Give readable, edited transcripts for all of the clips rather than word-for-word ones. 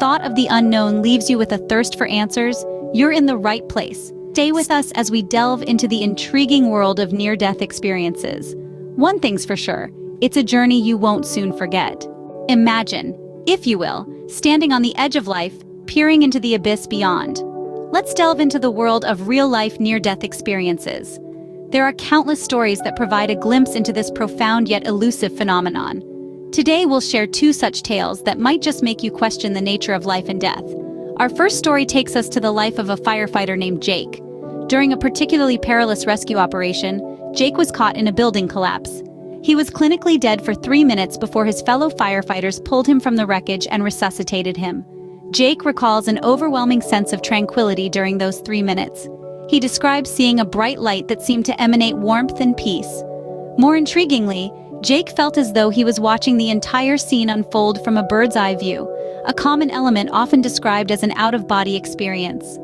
thought of the unknown leaves you with a thirst for answers, you're in the right place. Stay with us as we delve into the intriguing world of near-death experiences. One thing's for sure, it's a journey you won't soon forget. Imagine, if you will, standing on the edge of life, peering into the abyss beyond. Let's delve into the world of real-life near-death experiences. There are countless stories that provide a glimpse into this profound yet elusive phenomenon. Today we'll share two such tales that might just make you question the nature of life and death. Our first story takes us to the life of a firefighter named Jake. During a particularly perilous rescue operation, Jake was caught in a building collapse. He was clinically dead for 3 minutes before his fellow firefighters pulled him from the wreckage and resuscitated him. Jake recalls an overwhelming sense of tranquility during those 3 minutes. He describes seeing a bright light that seemed to emanate warmth and peace. More intriguingly, Jake felt as though he was watching the entire scene unfold from a bird's-eye view, a common element often described as an out-of-body experience.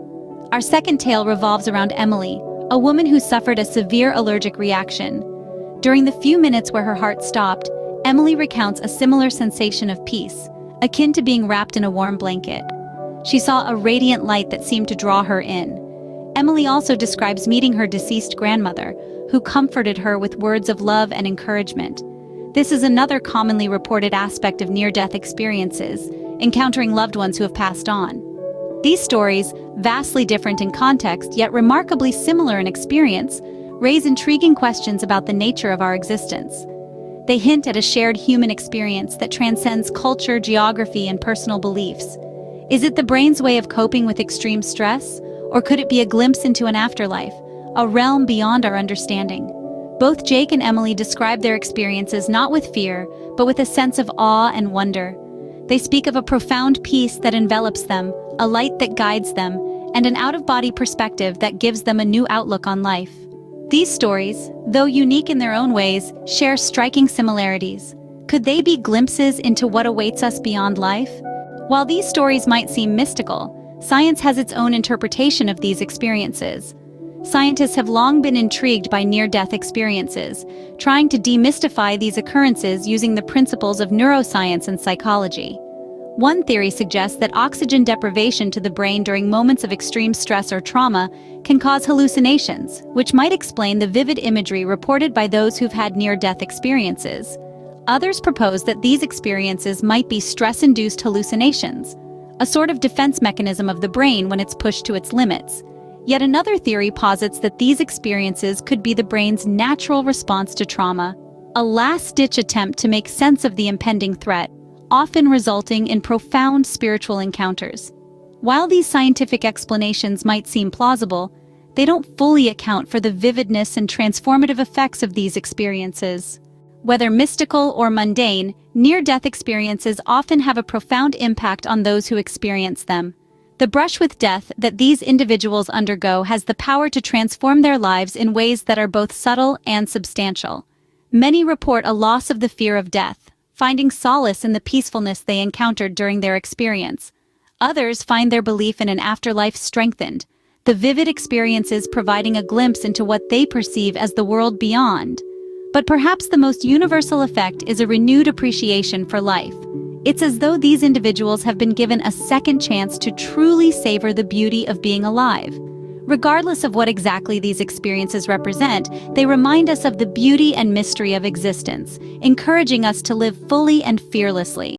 Our second tale revolves around Emily, a woman who suffered a severe allergic reaction. During the few minutes where her heart stopped, Emily recounts a similar sensation of peace, akin to being wrapped in a warm blanket. She saw a radiant light that seemed to draw her in. Emily also describes meeting her deceased grandmother, who comforted her with words of love and encouragement. This is another commonly reported aspect of near-death experiences, encountering loved ones who have passed on. These stories, vastly different in context yet remarkably similar in experience, raise intriguing questions about the nature of our existence. They hint at a shared human experience that transcends culture, geography, and personal beliefs. Is it the brain's way of coping with extreme stress, or could it be a glimpse into an afterlife, a realm beyond our understanding? Both Jake and Emily describe their experiences not with fear, but with a sense of awe and wonder. They speak of a profound peace that envelops them, a light that guides them, and an out-of-body perspective that gives them a new outlook on life. These stories, though unique in their own ways, share striking similarities. Could they be glimpses into what awaits us beyond life? While these stories might seem mystical, science has its own interpretation of these experiences. Scientists have long been intrigued by near-death experiences, trying to demystify these occurrences using the principles of neuroscience and psychology. One theory suggests that oxygen deprivation to the brain during moments of extreme stress or trauma can cause hallucinations, which might explain the vivid imagery reported by those who've had near-death experiences. Others propose that these experiences might be stress-induced hallucinations, a sort of defense mechanism of the brain when it's pushed to its limits. Yet another theory posits that these experiences could be the brain's natural response to trauma, a last-ditch attempt to make sense of the impending threat, often resulting in profound spiritual encounters. While these scientific explanations might seem plausible, they don't fully account for the vividness and transformative effects of these experiences. Whether mystical or mundane, near-death experiences often have a profound impact on those who experience them. The brush with death that these individuals undergo has the power to transform their lives in ways that are both subtle and substantial. Many report a loss of the fear of death, finding solace in the peacefulness they encountered during their experience. Others find their belief in an afterlife strengthened, the vivid experiences providing a glimpse into what they perceive as the world beyond. But perhaps the most universal effect is a renewed appreciation for life. It's as though these individuals have been given a second chance to truly savor the beauty of being alive. Regardless of what exactly these experiences represent, they remind us of the beauty and mystery of existence, encouraging us to live fully and fearlessly.